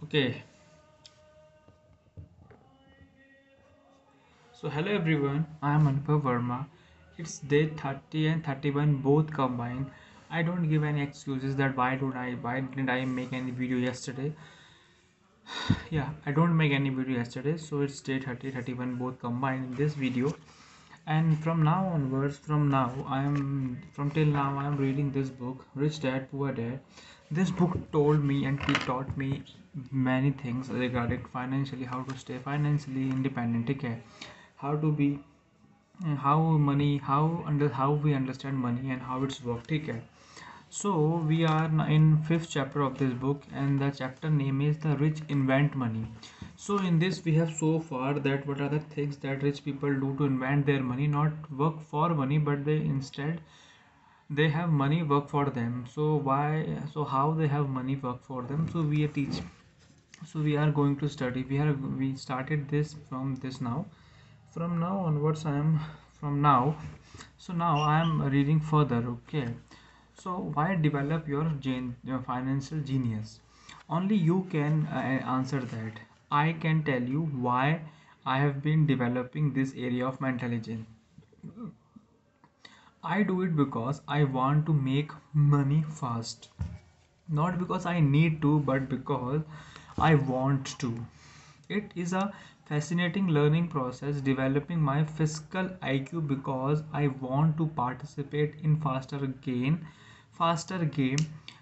Okay, so hello everyone, I am Anubhav Verma. It's day 30 and 31 both combined. I don't give any excuses that why didn't I make any video yesterday. Yeah, I don't make any video yesterday, so it's day 30 31 both combined in this video. And from now onwards, from till now I am reading this book, Rich Dad Poor Dad. This book told me and he taught me many things regarding financially, how to stay financially independent. Okay, how to be how money how we understand money and how it's worked. Okay, so we are in fifth chapter of this book, and the chapter name is The Rich Invent Money. So in this we have so far that what are the things that rich people do to invent their money, not work for money, but they instead they have money work for them. So how they have money work for them, so we are teach so we are going to study. We started this from this now. From now onwards I am from now so now I am reading further. Okay, so why develop your financial genius? Only you can answer that. I can tell you why I have been developing this area of my intelligence. I do it because I want to make money fast, not because I need to, but because I want to. It is a fascinating learning process developing my fiscal IQ because I want to participate in faster game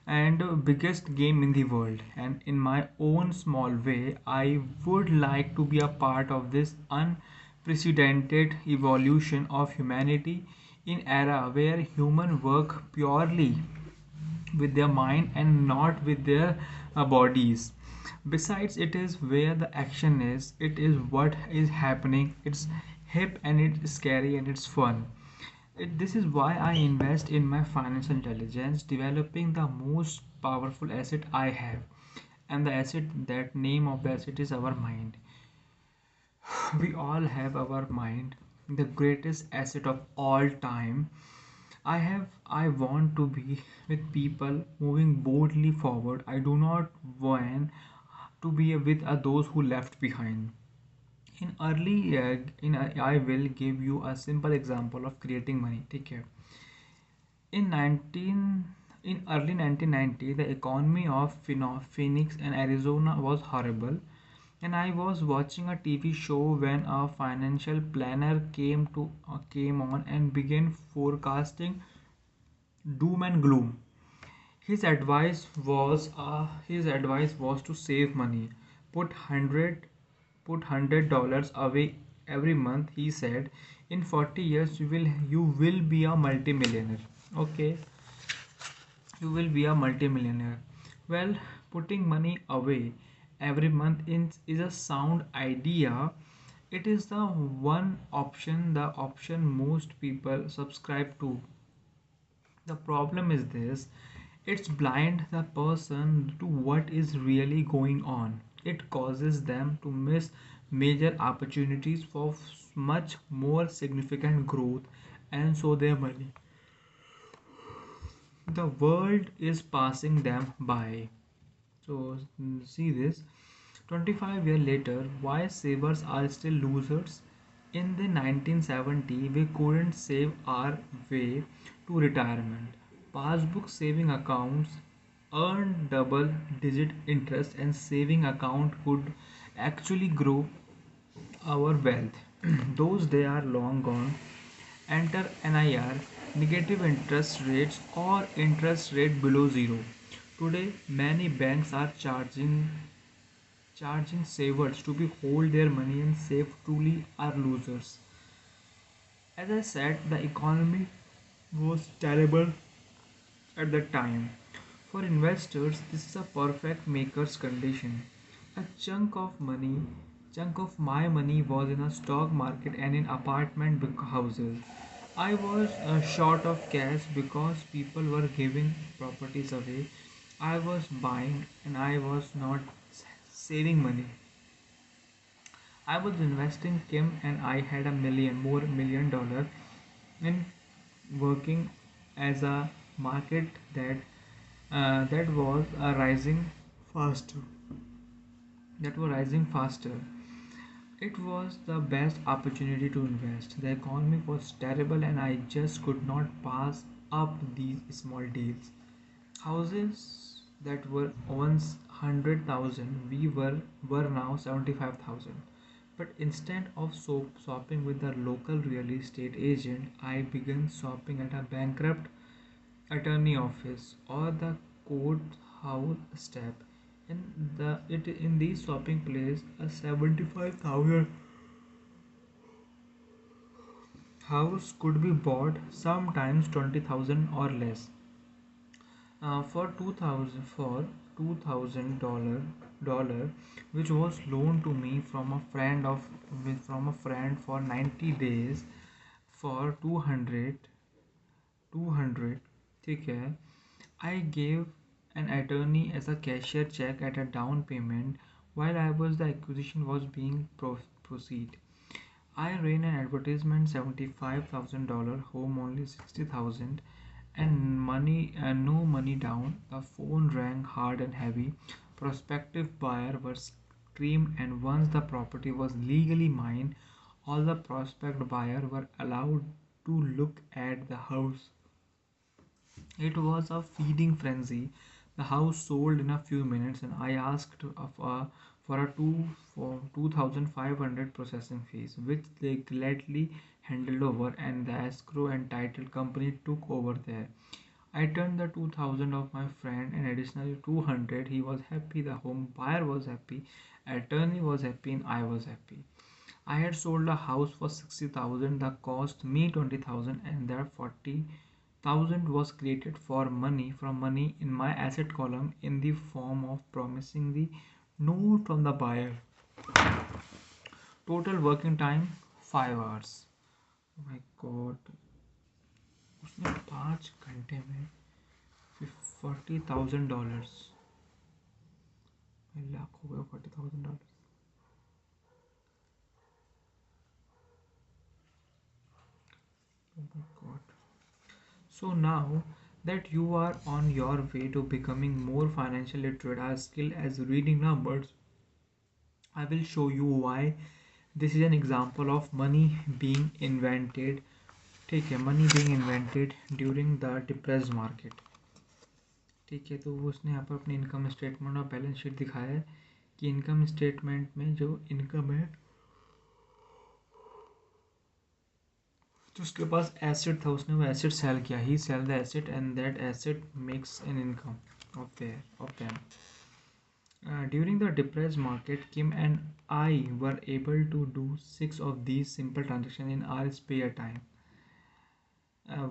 and biggest game in the world. And in my own small way, I would like to be a part of this unprecedented evolution of humanity in era where human work purely with their mind and not with their bodies. Besides, it is where the action is, it is what is happening. It's hip and it's scary and it's fun. This is why I invest in my financial intelligence, developing the most powerful asset I have. And the asset, that name of the asset is our mind. We all have our mind, the greatest asset of all time. I want to be with people moving boldly forward. I do not want to be with those who left behind. I will give you a simple example of creating money. Take care. In 19 in early 1990, the economy of Phoenix and Arizona was horrible, and I was watching a TV show when a financial planner came on and began forecasting doom and gloom. His advice was to save money. Put $100 away every month. He said, in 40 years you will be a multimillionaire. Okay, you will be a multimillionaire. Well, putting money away every month is a sound idea. It is the one option, the option most people subscribe to. The problem is this: it's blind the person to what is really going on. It causes them to miss major opportunities for much more significant growth, and so their money. The world is passing them by. So, see this. 25 years later, why savers are still losers? In the 1970s, we couldn't save our way to retirement. Passbook saving accounts earned double digit interest, and saving account could actually grow our wealth. Those days are long gone. Enter NIR, negative interest rates or interest rate below zero. Today, many banks are charging savers to be hold their money and save truly are losers. As I said, the economy was terrible at the time. For investors, this is a perfect maker's condition. A chunk of my money was in a stock market and in apartment houses. I was short of cash because people were giving properties away. I was buying and I was not saving money. I was investing Kim and I had a $1 million in working as a market that was rising fast. that were rising faster. It was the best opportunity to invest. The economy was terrible and I just could not pass up these small deals. Houses that were once 100,000 were now 75,000. But instead of shopping with the local real estate agent, I began shopping at a bankrupt attorney office or the courthouse step. In these shopping place, a 75,000 house could be bought sometimes 20,000 or less. For 2000 dollar, which was loaned to me from a friend for 90 days for 200 ठीक है. I gave an attorney as a cashier check at a down payment while I was the acquisition was being proceed. I ran an advertisement $75,000 home only 60,000 and money and no money down. The phone rang hard and heavy. Prospective buyer was screamed and once the property was legally mine, all the prospect buyer were allowed to look at the house. It was a feeding frenzy. The house sold in a few minutes, and I asked for a 2,500 processing fees, which they gladly handed over, and the escrow and title company took over there. I turned the 2,000 of my friend and additionally 200. He was happy, the home buyer was happy, attorney was happy, and I was happy. I had sold a house for 60,000, that cost me 20,000, and that 40,000 was created for money in my asset column in the form of promising the note from the buyer. Total working time 5 hours. Oh my god, उसने 5 घंटे में $40,000 लाख हो गया $40,000. Oh my god. So now that you are on your way to becoming more financially literate as skilled as reading numbers, I will show you why this is an example of money being invented. ठीक है, money being invented during the depressed market. ठीक है, तो उसने यहाँ पर अपनी income statement और बैलेंस शीट दिखाया है कि इनकम स्टेटमेंट में जो इनकम है तो उसके पास एसेट था, उसने वो एसेट सेल किया. He sell the asset and that asset makes an income of them. During the depressed market, Kim and I were able to do 6 of these simple transactions in our spare time.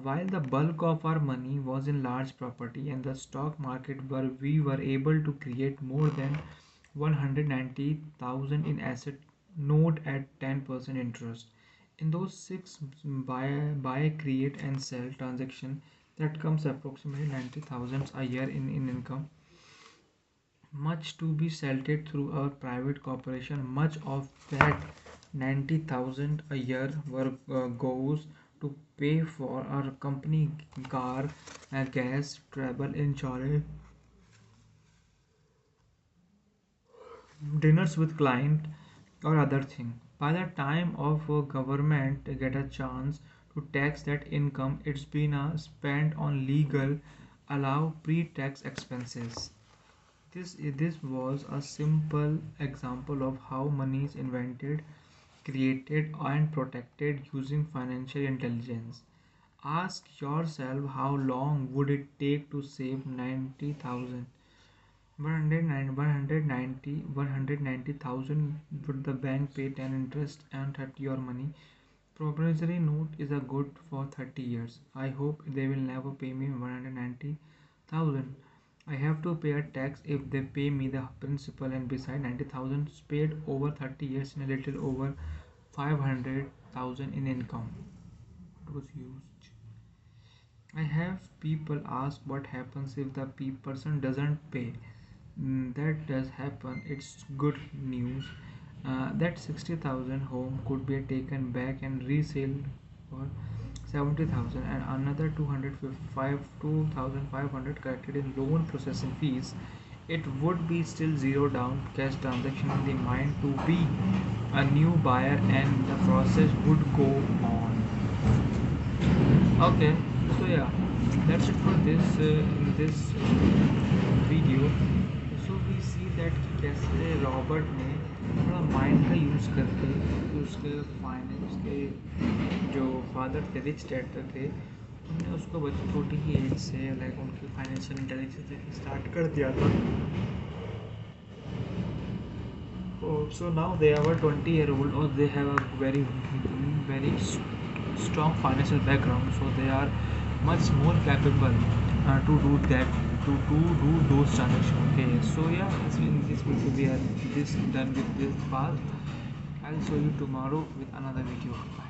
While the bulk of our money was in large property and the stock market, where we were able to create more than 190,000 in asset note at 10% interest. In those 6 buy, create and sell transaction, that comes approximately 90,000 a year in income. Much to be salted through our private corporation. Much of that 90,000 a year goes to pay for our company car, gas, travel insurance, dinners with client or other thing. By the time of government get a chance to tax that income, it's been spent on legal allow pre-tax expenses. This was a simple example of how money is invented, created, and protected using financial intelligence. Ask yourself how long would it take to save 90,000? 190,000 would the bank pay 10 interest and 30 your money. Promissory note is a good for 30 years. I hope they will never pay me 190,000. I have to pay a tax if they pay me the principal, and beside 90,000 paid over 30 years in a little over 500,000 in income. It was huge. I have people ask what happens if the person doesn't pay. That does happen. It's good news. That 60,000 home could be taken back and resale for 70,000 and another 2,500 collected in loan processing fees. it would be still zero down cash transaction in the mind to be a new buyer, and the process would go on. Okay, so yeah, that's it for this in this video. So we see that कि कैसे Robert ने थोड़ा mind का use करके, क्योंकि उसके finance के जो फादर थे, रिच डैड थे, उन्होंने उसको छोटी ही एज से लाइक उनकी फाइनेंशियल इंटेलिजेंस से स्टार्ट कर दिया था. So now they are a 20-year-old, or they have a very strong financial background, so they are much more capable to do that, to do those transactions. Okay, so yeah, in this video we are this done with this part. I'll show you tomorrow with another video.